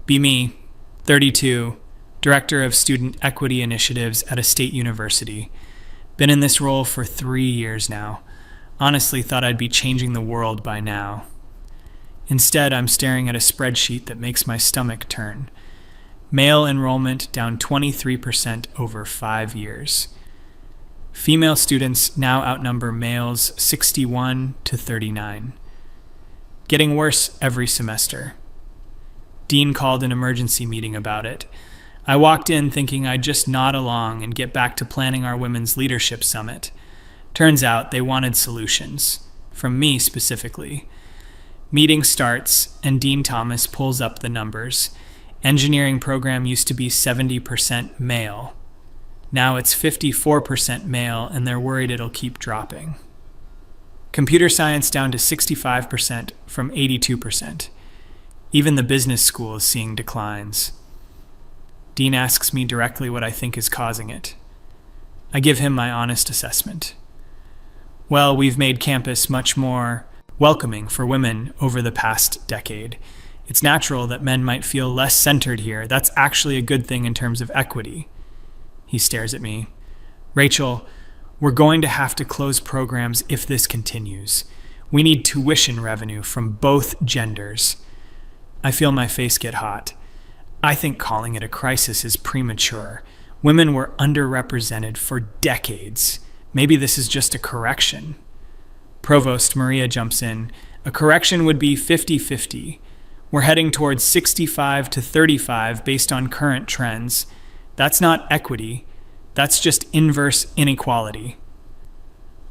Be me, 32, Director of Student Equity Initiatives at a state university. Been in this role for 3 years now. Honestly thought I'd be changing the world by now. Instead, I'm staring at a spreadsheet that makes my stomach turn. Male enrollment down 23% over 5 years. Female students now outnumber males 61 to 39. Getting worse every semester. Dean called an emergency meeting about it. I walked in thinking I'd just nod along and get back to planning our Women's Leadership Summit. Turns out they wanted solutions, from me specifically. Meeting starts, and Dean Thomas pulls up the numbers. Engineering program used to be 70% male. Now it's 54% male, and they're worried it'll keep dropping. Computer science down to 65% from 82%. Even the business school is seeing declines. Dean asks me directly what I think is causing it. I give him my honest assessment. Well, we've made campus much more welcoming for women over the past decade. It's natural that men might feel less centered here. That's actually a good thing in terms of equity. He stares at me. Rachel, we're going to have to close programs if this continues. We need tuition revenue from both genders. I feel my face get hot. I think calling it a crisis is premature. Women were underrepresented for decades. Maybe this is just a correction. Provost Maria jumps in. A correction would be 50-50. We're heading towards 65 to 35 based on current trends. That's not equity. That's just inverse inequality.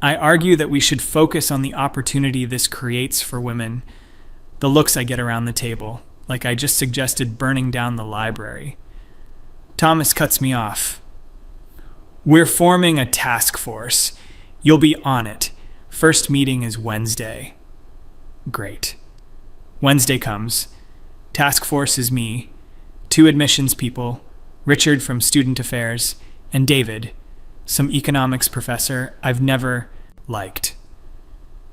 I argue that we should focus on the opportunity this creates for women. The looks I get around the table, like I just suggested burning down the library. Thomas cuts me off. We're forming a task force. You'll be on it. First meeting is Wednesday. Great. Wednesday comes. Task force is me, 2 admissions people, Richard from Student Affairs, and David, some economics professor I've never liked.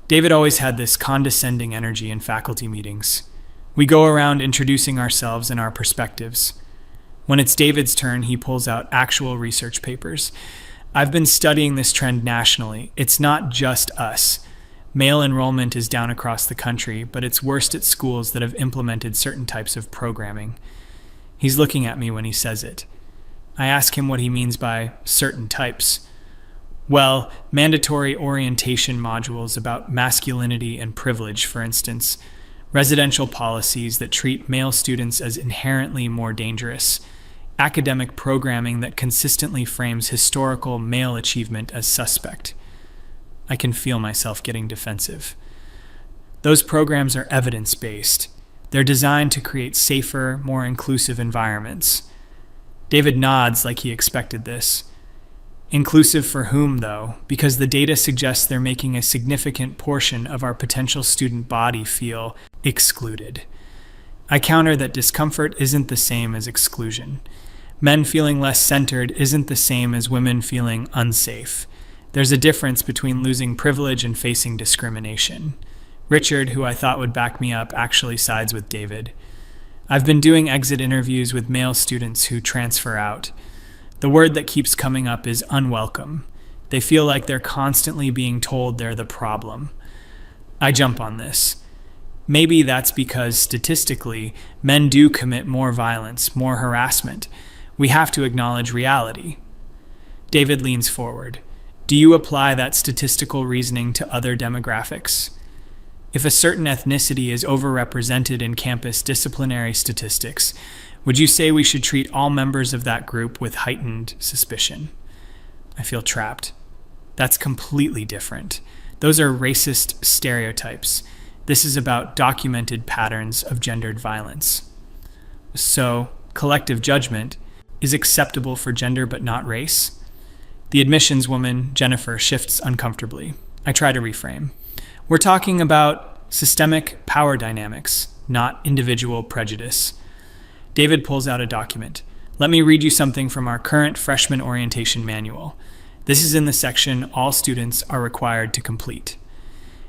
David always had this condescending energy in faculty meetings. We go around introducing ourselves and our perspectives. When it's David's turn, he pulls out actual research papers. I've been studying this trend nationally. It's not just us. Male enrollment is down across the country, but it's worst at schools that have implemented certain types of programming. He's looking at me when he says it. I ask him what he means by certain types. Well, mandatory orientation modules about masculinity and privilege, for instance. Residential policies that treat male students as inherently more dangerous. Academic programming that consistently frames historical male achievement as suspect. I can feel myself getting defensive. Those programs are evidence-based. They're designed to create safer, more inclusive environments. David nods like he expected this. Inclusive for whom, though? Because the data suggests they're making a significant portion of our potential student body feel excluded. I counter that discomfort isn't the same as exclusion. Men feeling less centered isn't the same as women feeling unsafe. There's a difference between losing privilege and facing discrimination. Richard, who I thought would back me up, actually sides with David. I've been doing exit interviews with male students who transfer out. The word that keeps coming up is unwelcome. They feel like they're constantly being told they're the problem. I jump on this. Maybe that's because statistically, men do commit more violence, more harassment. We have to acknowledge reality. David leans forward. Do you apply that statistical reasoning to other demographics? If a certain ethnicity is overrepresented in campus disciplinary statistics, would you say we should treat all members of that group with heightened suspicion? I feel trapped. That's completely different. Those are racist stereotypes. This is about documented patterns of gendered violence. So, collective judgment is acceptable for gender but not race? The admissions woman, Jennifer, shifts uncomfortably. I try to reframe. We're talking about systemic power dynamics, not individual prejudice. David pulls out a document. Let me read you something from our current freshman orientation manual. This is in the section all students are required to complete.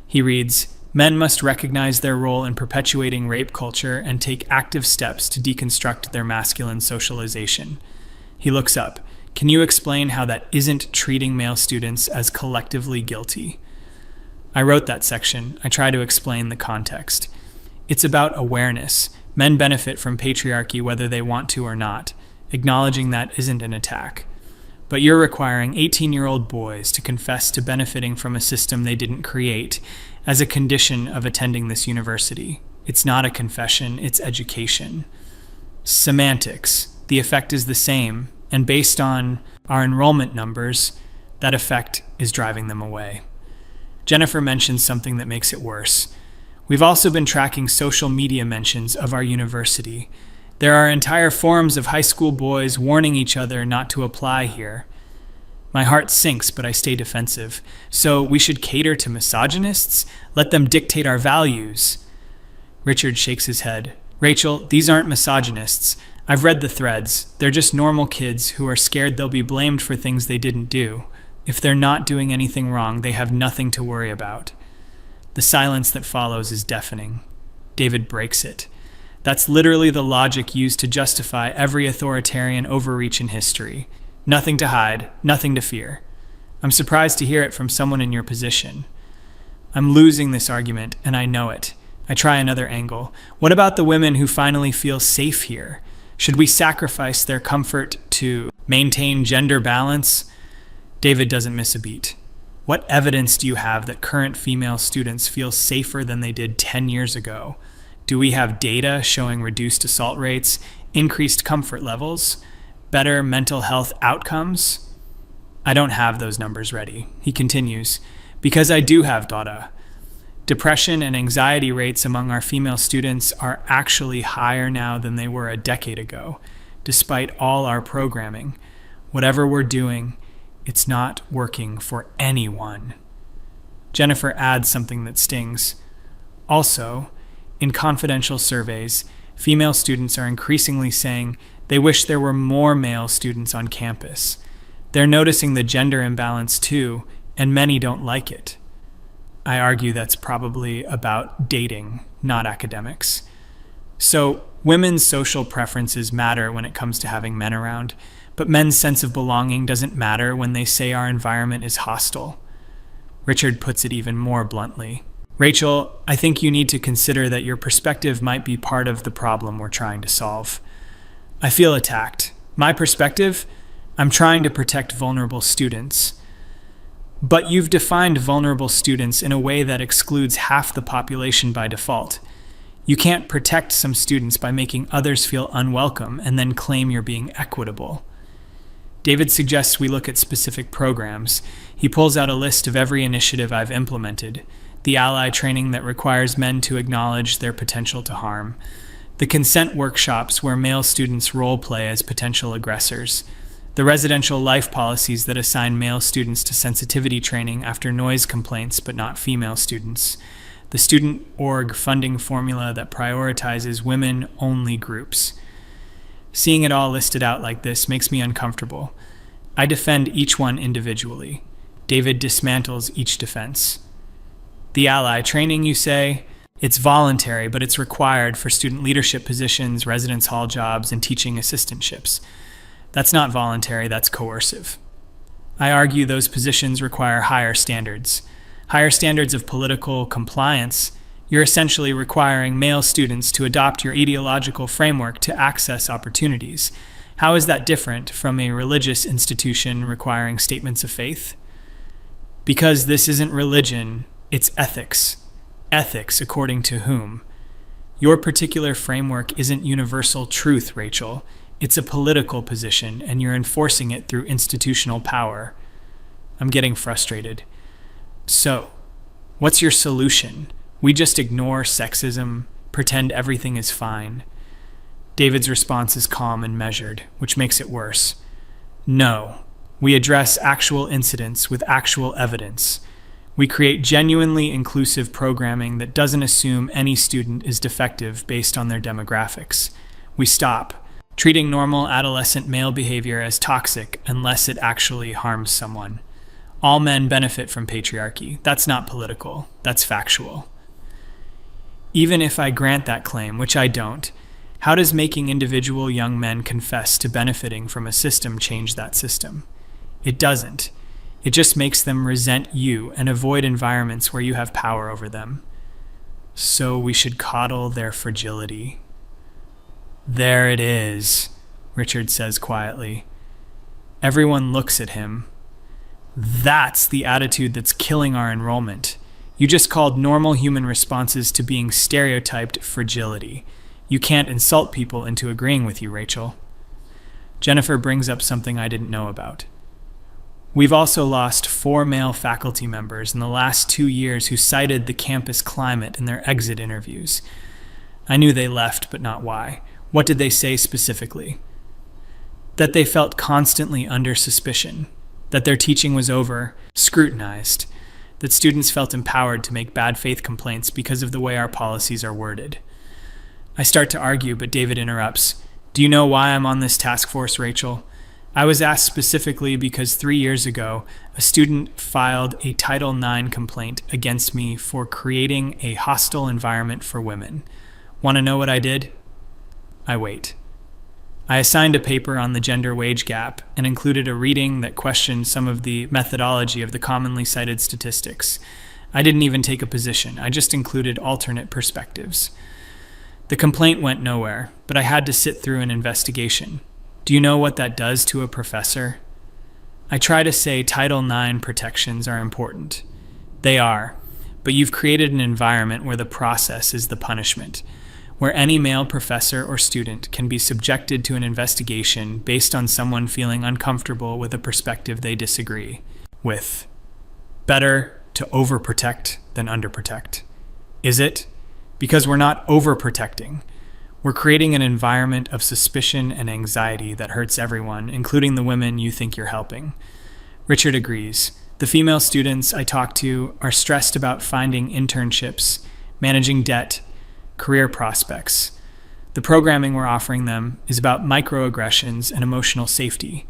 He reads, Men must recognize their role in perpetuating rape culture and take active steps to deconstruct their masculine socialization. He looks up. Can you explain how that isn't treating male students as collectively guilty? I wrote that section. I try to explain the context. It's about awareness. Men benefit from patriarchy whether they want to or not. Acknowledging that isn't an attack. But you're requiring 18-year-old boys to confess to benefiting from a system they didn't create as a condition of attending this university. It's not a confession, it's education. Semantics. The effect is the same, and based on our enrollment numbers, that effect is driving them away. Jennifer mentions something that makes it worse. We've also been tracking social media mentions of our university. There are entire forums of high school boys warning each other not to apply here. My heart sinks, but I stay defensive. So we should cater to misogynists? Let them dictate our values. Richard shakes his head. Rachel, these aren't misogynists. I've read the threads. They're just normal kids who are scared they'll be blamed for things they didn't do. If they're not doing anything wrong, they have nothing to worry about. The silence that follows is deafening. David breaks it. That's literally the logic used to justify every authoritarian overreach in history. Nothing to hide, nothing to fear. I'm surprised to hear it from someone in your position. I'm losing this argument, and I know it. I try another angle. What about the women who finally feel safe here? Should we sacrifice their comfort to maintain gender balance? David doesn't miss a beat. What evidence do you have that current female students feel safer than they did 10 years ago? Do we have data showing reduced assault rates, increased comfort levels, better mental health outcomes? I don't have those numbers ready. He continues, because I do have data. Depression and anxiety rates among our female students are actually higher now than they were a decade ago, despite all our programming. Whatever we're doing, it's not working for anyone. Jennifer adds something that stings. Also, in confidential surveys, female students are increasingly saying they wish there were more male students on campus. They're noticing the gender imbalance too, and many don't like it. I argue that's probably about dating, not academics. So, women's social preferences matter when it comes to having men around, but men's sense of belonging doesn't matter when they say our environment is hostile. Richard puts it even more bluntly. Rachel, I think you need to consider that your perspective might be part of the problem we're trying to solve. I feel attacked. My perspective? I'm trying to protect vulnerable students. But you've defined vulnerable students in a way that excludes half the population by default. You can't protect some students by making others feel unwelcome and then claim you're being equitable. David suggests we look at specific programs. He pulls out a list of every initiative I've implemented. The ally training that requires men to acknowledge their potential to harm. The consent workshops where male students role play as potential aggressors. The residential life policies that assign male students to sensitivity training after noise complaints but not female students. The student org funding formula that prioritizes women-only groups. Seeing it all listed out like this makes me uncomfortable. I defend each one individually. David dismantles each defense. The ally training, you say? It's voluntary, but it's required for student leadership positions, residence hall jobs, and teaching assistantships. That's not voluntary, that's coercive. I argue those positions require higher standards of political compliance. You're essentially requiring male students to adopt your ideological framework to access opportunities. How is that different from a religious institution requiring statements of faith? Because this isn't religion, it's ethics. Ethics according to whom? Your particular framework isn't universal truth, Rachel. It's a political position, and you're enforcing it through institutional power. I'm getting frustrated. So, what's your solution? We just ignore sexism, pretend everything is fine. David's response is calm and measured, which makes it worse. No, we address actual incidents with actual evidence. We create genuinely inclusive programming that doesn't assume any student is defective based on their demographics. We stop treating normal adolescent male behavior as toxic unless it actually harms someone. All men benefit from patriarchy. That's not political. That's factual. Even if I grant that claim, which I don't, how does making individual young men confess to benefiting from a system change that system? It doesn't. It just makes them resent you and avoid environments where you have power over them. So we should coddle their fragility. There it is, Richard says quietly. Everyone looks at him. That's the attitude that's killing our enrollment. You just called normal human responses to being stereotyped fragility. You can't insult people into agreeing with you, Rachel. Jennifer brings up something I didn't know about. We've also lost 4 male faculty members in the last 2 years who cited the campus climate in their exit interviews. I knew they left, but not why. What did they say specifically? That they felt constantly under suspicion, that their teaching was scrutinized, that students felt empowered to make bad faith complaints because of the way our policies are worded. I start to argue, but David interrupts. Do you know why I'm on this task force, Rachel? I was asked specifically because 3 years ago, a student filed a Title IX complaint against me for creating a hostile environment for women. Want to know what I did? I wait. I assigned a paper on the gender wage gap and included a reading that questioned some of the methodology of the commonly cited statistics. I didn't even take a position. I just included alternate perspectives. The complaint went nowhere, but I had to sit through an investigation. Do you know what that does to a professor? I try to say Title IX protections are important. They are, but you've created an environment where the process is the punishment, where any male professor or student can be subjected to an investigation based on someone feeling uncomfortable with a perspective they disagree with. Better to overprotect than underprotect. Is it? Because we're not overprotecting. We're creating an environment of suspicion and anxiety that hurts everyone, including the women you think you're helping. Richard agrees. The female students I talk to are stressed about finding internships, managing debt, career prospects. The programming we're offering them is about microaggressions and emotional safety.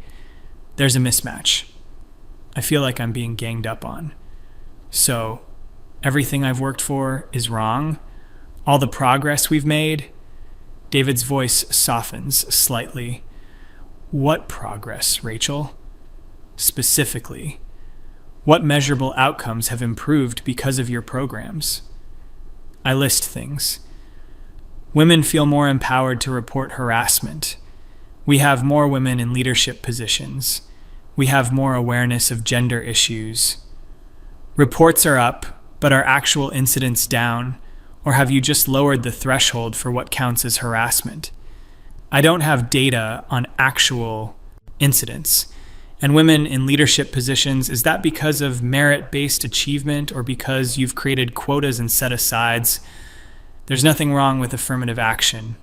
There's a mismatch. I feel like I'm being ganged up on. So, everything I've worked for is wrong? All the progress we've made? David's voice softens slightly. What progress, Rachel? Specifically, what measurable outcomes have improved because of your programs? I list things. Women feel more empowered to report harassment. We have more women in leadership positions. We have more awareness of gender issues. Reports are up, but are actual incidents down? Or have you just lowered the threshold for what counts as harassment? I don't have data on actual incidents. And women in leadership positions, is that because of merit-based achievement or because you've created quotas and set-asides? There's nothing wrong with affirmative action.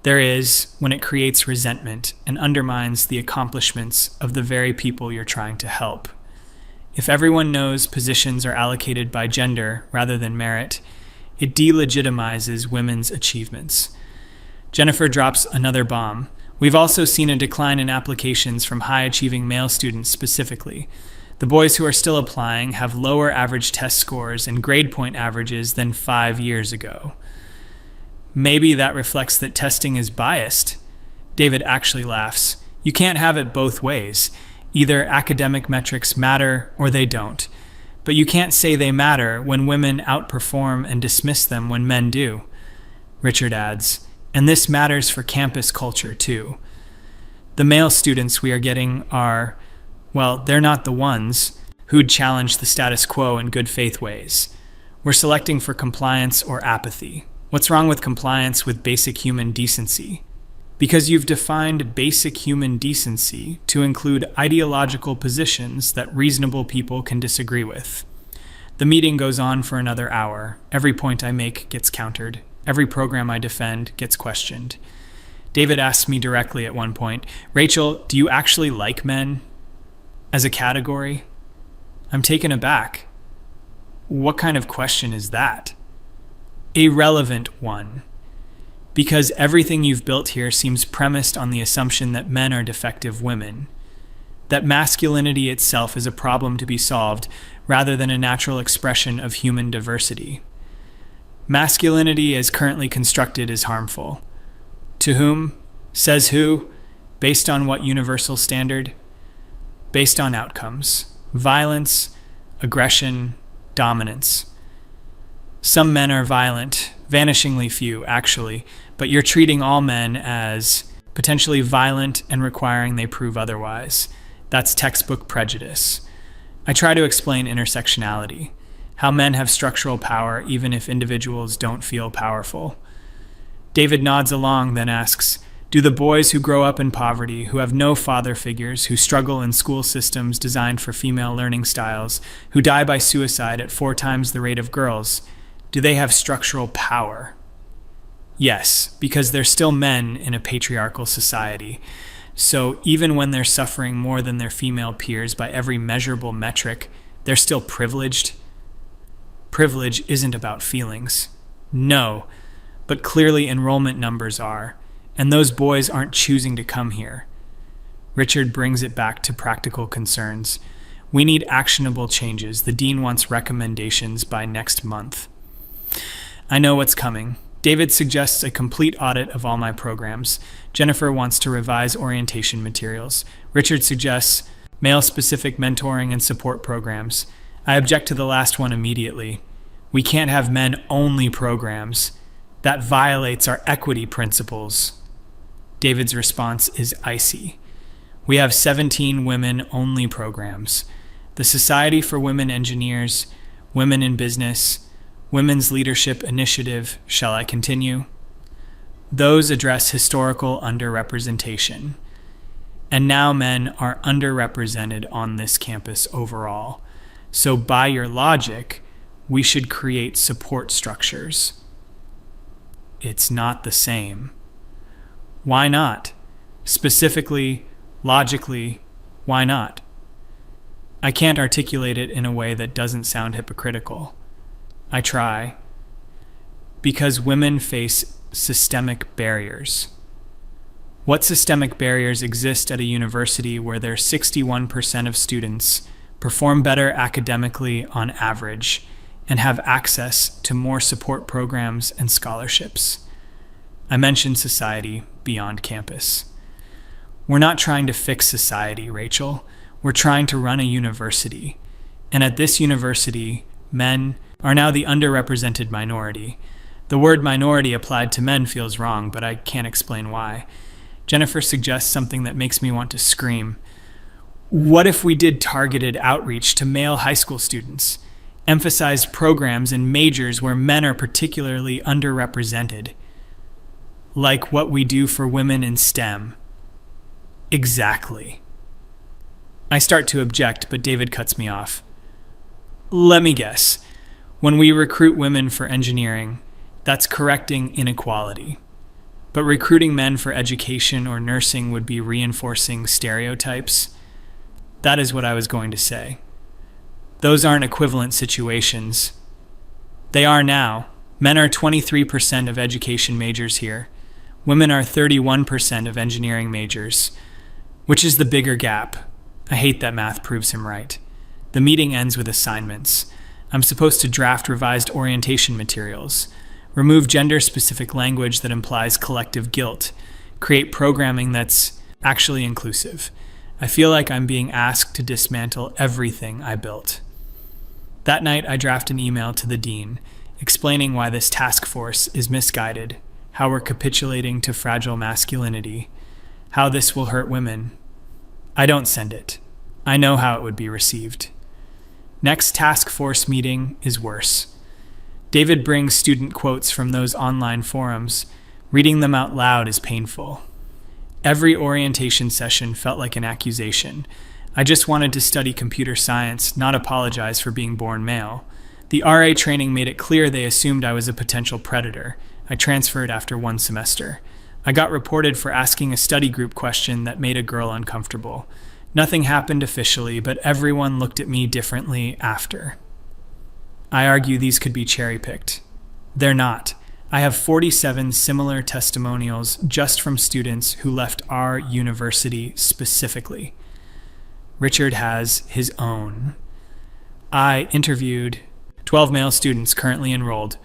There is when it creates resentment and undermines the accomplishments of the very people you're trying to help. If everyone knows positions are allocated by gender rather than merit, it delegitimizes women's achievements. Jennifer drops another bomb. We've also seen a decline in applications from high-achieving male students specifically. The boys who are still applying have lower average test scores and grade point averages than 5 years ago. Maybe that reflects that testing is biased. David actually laughs. You can't have it both ways. Either academic metrics matter or they don't. But you can't say they matter when women outperform and dismiss them when men do. Richard adds, and this matters for campus culture too. The male students we are getting are, well, they're not the ones who'd challenge the status quo in good faith ways. We're selecting for compliance or apathy. What's wrong with compliance with basic human decency? Because you've defined basic human decency to include ideological positions that reasonable people can disagree with. The meeting goes on for another hour. Every point I make gets countered. Every program I defend gets questioned. David asks me directly at one point, Rachel, do you actually like men as a category? I'm taken aback. What kind of question is that? A relevant one. Because everything you've built here seems premised on the assumption that men are defective women, that masculinity itself is a problem to be solved rather than a natural expression of human diversity. Masculinity as currently constructed is harmful. To whom? Says who? Based on what universal standard? Based on outcomes. Violence, aggression, dominance. Some men are violent, vanishingly few, actually, but you're treating all men as potentially violent and requiring they prove otherwise. That's textbook prejudice. I try to explain intersectionality, how men have structural power even if individuals don't feel powerful. David nods along, then asks, do the boys who grow up in poverty, who have no father figures, who struggle in school systems designed for female learning styles, who die by suicide at 4 times the rate of girls, do they have structural power? Yes, because they're still men in a patriarchal society. So even when they're suffering more than their female peers by every measurable metric, they're still privileged. Privilege isn't about feelings. No, but clearly enrollment numbers are, and those boys aren't choosing to come here. Richard brings it back to practical concerns. We need actionable changes. The dean wants recommendations by next month. I know what's coming. David suggests a complete audit of all my programs. Jennifer wants to revise orientation materials. Richard suggests male-specific mentoring and support programs. I object to the last one immediately. We can't have men-only programs. That violates our equity principles. David's response is icy. We have 17 women-only programs. The Society for Women Engineers, Women in Business, Women's Leadership Initiative, shall I continue? Those address historical underrepresentation. And now men are underrepresented on this campus overall. So by your logic, we should create support structures. It's not the same. Why not? Specifically, logically, why not? I can't articulate it in a way that doesn't sound hypocritical. I try. Because women face systemic barriers. What systemic barriers exist at a university where their 61% of students perform better academically on average and have access to more support programs and scholarships? I mentioned society beyond campus. We're not trying to fix society, Rachel. We're trying to run a university. And at this university, men are now the underrepresented minority. The word minority applied to men feels wrong, but I can't explain why. Jennifer suggests something that makes me want to scream. What if we did targeted outreach to male high school students? Emphasized programs and majors where men are particularly underrepresented? Like what we do for women in STEM. Exactly. I start to object, but David cuts me off. Let me guess. When we recruit women for engineering, that's correcting inequality. But recruiting men for education or nursing would be reinforcing stereotypes. That is what I was going to say. Those aren't equivalent situations. They are now. Men are 23% of education majors here. Women are 31% of engineering majors. Which is the bigger gap? I hate that math proves him right. The meeting ends with assignments. I'm supposed to draft revised orientation materials, remove gender-specific language that implies collective guilt, create programming that's actually inclusive. I feel like I'm being asked to dismantle everything I built. That night, I draft an email to the dean, explaining why this task force is misguided, how we're capitulating to fragile masculinity, how this will hurt women. I don't send it. I know how it would be received. Next task force meeting is worse. David brings student quotes from those online forums. Reading them out loud is painful. Every orientation session felt like an accusation. I just wanted to study computer science, not apologize for being born male. The RA training made it clear they assumed I was a potential predator. I transferred after 1 semester. I got reported for asking a study group question that made a girl uncomfortable. Nothing happened officially, but everyone looked at me differently after. I argue these could be cherry-picked. They're not. I have 47 similar testimonials just from students who left our university specifically. Richard has his own. I interviewed 12 male students currently enrolled.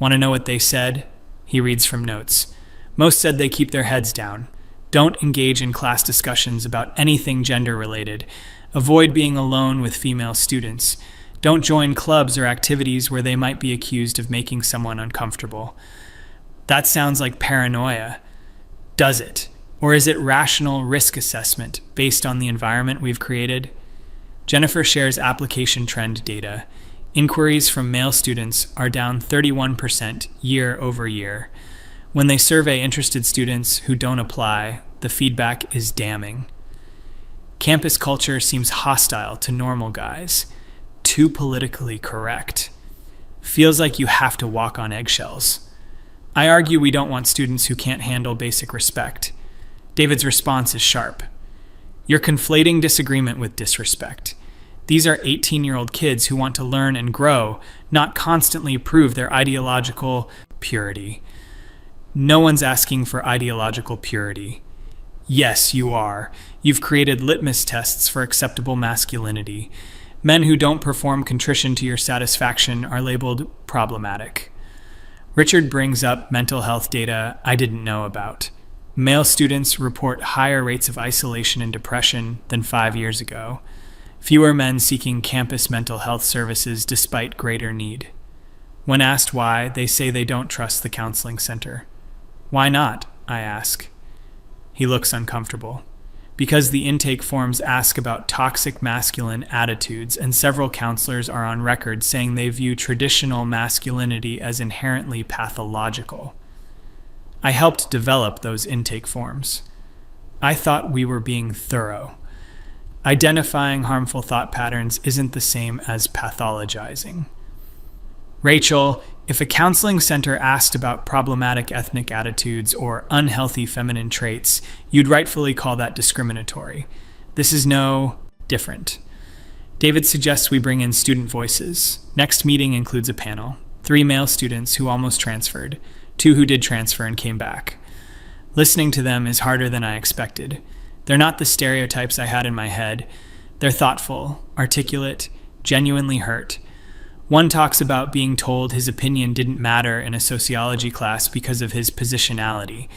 Want to know what they said? He reads from notes. Most said they keep their heads down. Don't engage in class discussions about anything gender-related. Avoid being alone with female students. Don't join clubs or activities where they might be accused of making someone uncomfortable. That sounds like paranoia. Does it? Or is it rational risk assessment based on the environment we've created? Jennifer shares application trend data. Inquiries from male students are down 31% year over year. When they survey interested students who don't apply, the feedback is damning. Campus culture seems hostile to normal guys. Too politically correct. Feels like you have to walk on eggshells. I argue we don't want students who can't handle basic respect. David's response is sharp. You're conflating disagreement with disrespect. These are 18-year-old kids who want to learn and grow, not constantly prove their ideological purity. No one's asking for ideological purity. Yes, you are. You've created litmus tests for acceptable masculinity. Men who don't perform contrition to your satisfaction are labeled problematic. Richard brings up mental health data I didn't know about. Male students report higher rates of isolation and depression than 5 years ago. Fewer men seeking campus mental health services despite greater need. When asked why, they say they don't trust the counseling center. Why not? I ask. He looks uncomfortable. Because the intake forms ask about toxic masculine attitudes, and several counselors are on record saying they view traditional masculinity as inherently pathological. I helped develop those intake forms. I thought we were being thorough. Identifying harmful thought patterns isn't the same as pathologizing. Rachel, if a counseling center asked about problematic ethnic attitudes or unhealthy feminine traits, you'd rightfully call that discriminatory. This is no different. David suggests we bring in student voices. Next meeting includes a panel. 3 male students who almost transferred, 2 who did transfer and came back. Listening to them is harder than I expected. They're not the stereotypes I had in my head. They're thoughtful, articulate, genuinely hurt. One talks about being told his opinion didn't matter in a sociology class because of his positionality.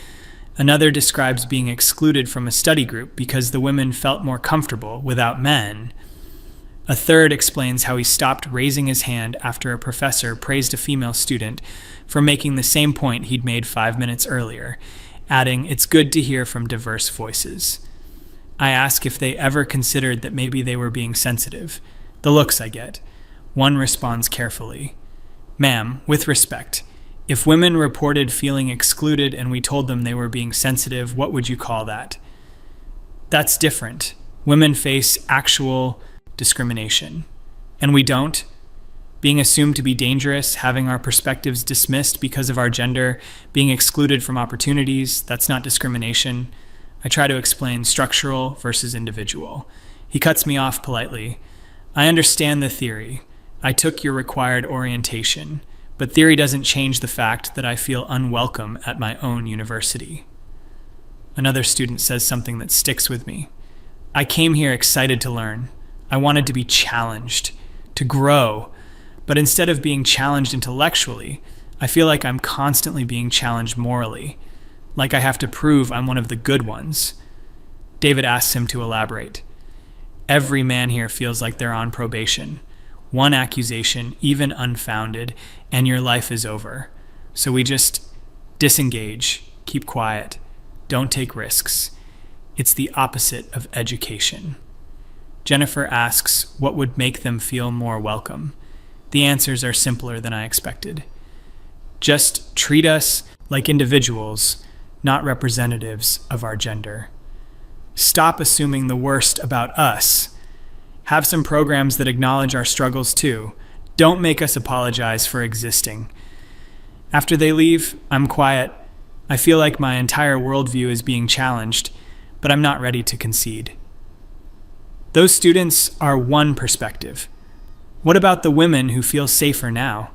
Another describes being excluded from a study group because the women felt more comfortable without men. A third explains how he stopped raising his hand after a professor praised a female student for making the same point he'd made 5 minutes earlier, adding, "It's good to hear from diverse voices." I ask if they ever considered that maybe they were being sensitive. The looks I get. One responds carefully. "Ma'am, with respect, if women reported feeling excluded and we told them they were being sensitive, what would you call that?" That's different. Women face actual discrimination. And we don't. Being assumed to be dangerous, having our perspectives dismissed because of our gender, being excluded from opportunities, that's not discrimination. I try to explain structural versus individual. He cuts me off politely. "I understand the theory. I took your required orientation, but theory doesn't change the fact that I feel unwelcome at my own university." Another student says something that sticks with me. "I came here excited to learn. I wanted to be challenged, to grow, but instead of being challenged intellectually, I feel like I'm constantly being challenged morally, like I have to prove I'm one of the good ones." David asks him to elaborate. "Every man here feels like they're on probation. One accusation, even unfounded, and your life is over. So we just disengage, keep quiet, don't take risks. It's the opposite of education." Jennifer asks what would make them feel more welcome. The answers are simpler than I expected. Just treat us like individuals, not representatives of our gender. Stop assuming the worst about us. Have some programs that acknowledge our struggles too. Don't make us apologize for existing. After they leave, I'm quiet. I feel like my entire worldview is being challenged, but I'm not ready to concede. Those students are one perspective. What about the women who feel safer now?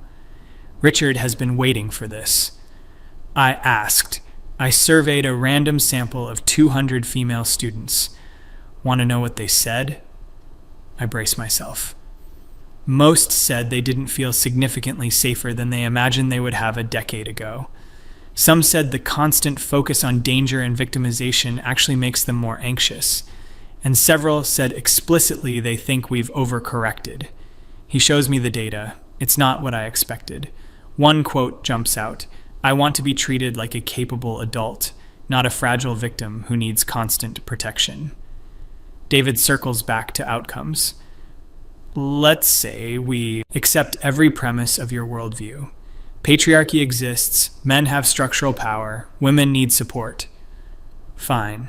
Richard has been waiting for this. I asked. I surveyed a random sample of 200 female students. Want to know what they said? I brace myself. Most said they didn't feel significantly safer than they imagined they would have a decade ago. Some said the constant focus on danger and victimization actually makes them more anxious. And several said explicitly they think we've overcorrected. He shows me the data. It's not what I expected. One quote jumps out: "I want to be treated like a capable adult, not a fragile victim who needs constant protection." David circles back to outcomes. Let's say we accept every premise of your worldview. Patriarchy exists, men have structural power, women need support. Fine.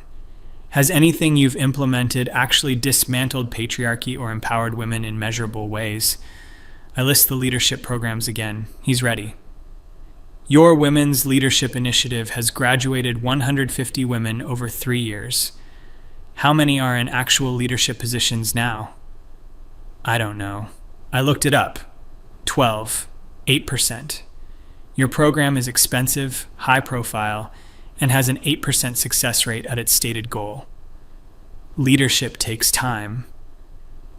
Has anything you've implemented actually dismantled patriarchy or empowered women in measurable ways? I list the leadership programs again. He's ready. Your Women's Leadership Initiative has graduated 150 women over 3 years. How many are in actual leadership positions now? I don't know. I looked it up. 12. 8%. Your program is expensive, high profile, and has an 8% success rate at its stated goal. Leadership takes time.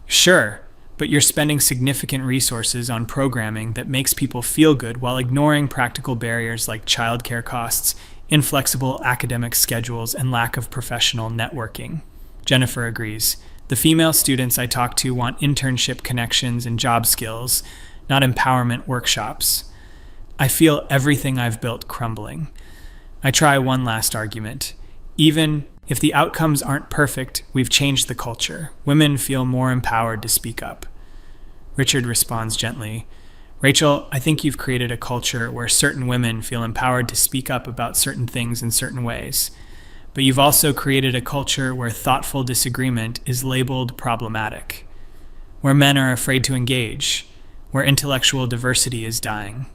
Sure, but you're spending significant resources on programming that makes people feel good while ignoring practical barriers like childcare costs, inflexible academic schedules, and lack of professional networking. Jennifer agrees. The female students I talk to want internship connections and job skills, not empowerment workshops. I feel everything I've built crumbling. I try one last argument. Even if the outcomes aren't perfect, we've changed the culture. Women feel more empowered to speak up. Richard responds gently. Rachel, I think you've created a culture where certain women feel empowered to speak up about certain things in certain ways. But you've also created a culture where thoughtful disagreement is labeled problematic, where men are afraid to engage, where intellectual diversity is dying.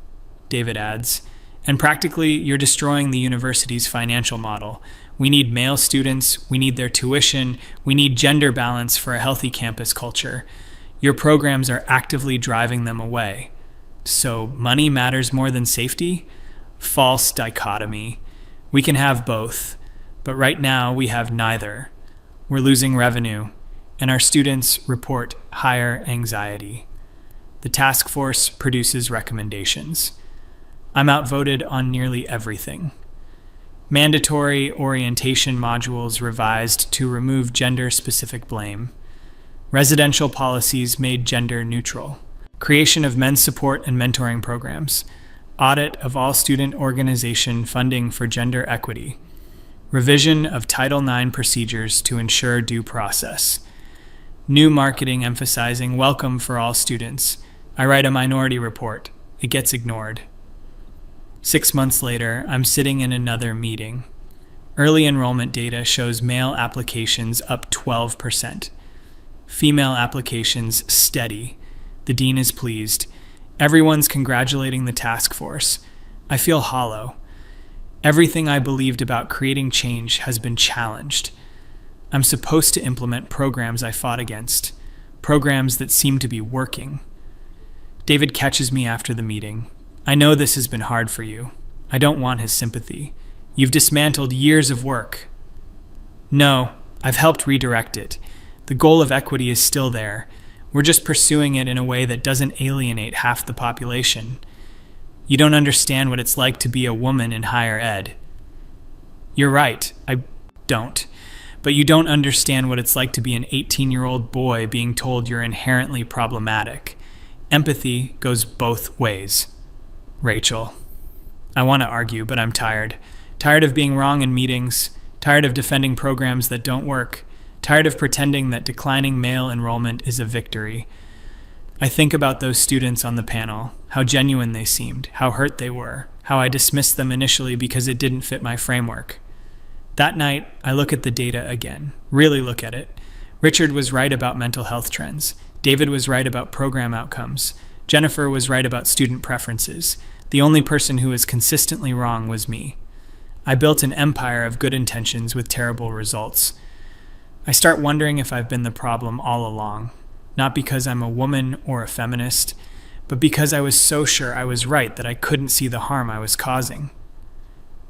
David adds, and practically you're destroying the university's financial model. We need male students, we need their tuition, we need gender balance for a healthy campus culture. Your programs are actively driving them away. So money matters more than safety? False dichotomy. We can have both, but right now we have neither. We're losing revenue, and our students report higher anxiety. The task force produces recommendations. I'm outvoted on nearly everything. Mandatory orientation modules revised to remove gender-specific blame. Residential policies made gender neutral. Creation of men's support and mentoring programs. Audit of all student organization funding for gender equity. Revision of Title IX procedures to ensure due process. New marketing emphasizing welcome for all students. I write a minority report. It gets ignored. 6 months later, I'm sitting in another meeting. Early enrollment data shows male applications up 12%. Female applications steady. The dean is pleased. Everyone's congratulating the task force. I feel hollow. Everything I believed about creating change has been challenged. I'm supposed to implement programs I fought against, programs that seem to be working. David catches me after the meeting. I know this has been hard for you. I don't want his sympathy. You've dismantled years of work. No, I've helped redirect it. The goal of equity is still there. We're just pursuing it in a way that doesn't alienate half the population. You don't understand what it's like to be a woman in higher ed. You're right, I don't. But you don't understand what it's like to be an 18-year-old boy being told you're inherently problematic. Empathy goes both ways. Rachel. I want to argue, but I'm tired. Tired of being wrong in meetings. Tired of defending programs that don't work. Tired of pretending that declining male enrollment is a victory. I think about those students on the panel, how genuine they seemed, how hurt they were, how I dismissed them initially because it didn't fit my framework. That night, I look at the data again, really look at it. Richard was right about mental health trends. David was right about program outcomes. Jennifer was right about student preferences. The only person who was consistently wrong was me. I built an empire of good intentions with terrible results. I start wondering if I've been the problem all along, not because I'm a woman or a feminist, but because I was so sure I was right that I couldn't see the harm I was causing.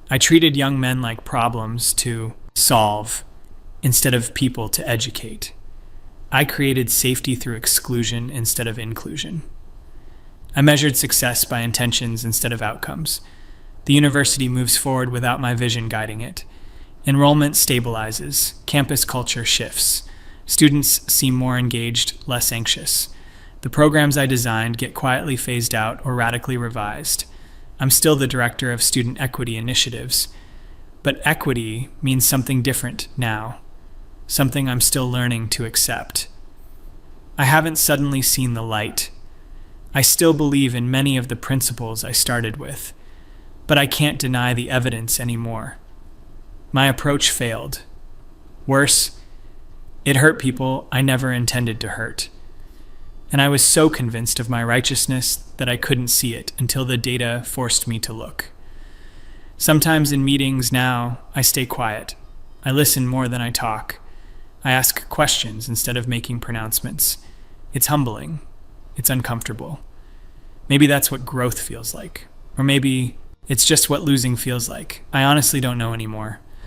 I treated young men like problems to solve instead of people to educate. I created safety through exclusion instead of inclusion. I measured success by intentions instead of outcomes. The university moves forward without my vision guiding it. Enrollment stabilizes. Campus culture shifts. Students seem more engaged, less anxious. The programs I designed get quietly phased out or radically revised. I'm still the director of student equity initiatives, but equity means something different now, something I'm still learning to accept. I haven't suddenly seen the light. I still believe in many of the principles I started with, but I can't deny the evidence anymore. My approach failed. Worse, it hurt people I never intended to hurt. And I was so convinced of my righteousness that I couldn't see it until the data forced me to look. Sometimes in meetings now, I stay quiet. I listen more than I talk. I ask questions instead of making pronouncements. It's humbling. It's uncomfortable. Maybe that's what growth feels like. Or maybe it's just what losing feels like. I honestly don't know anymore.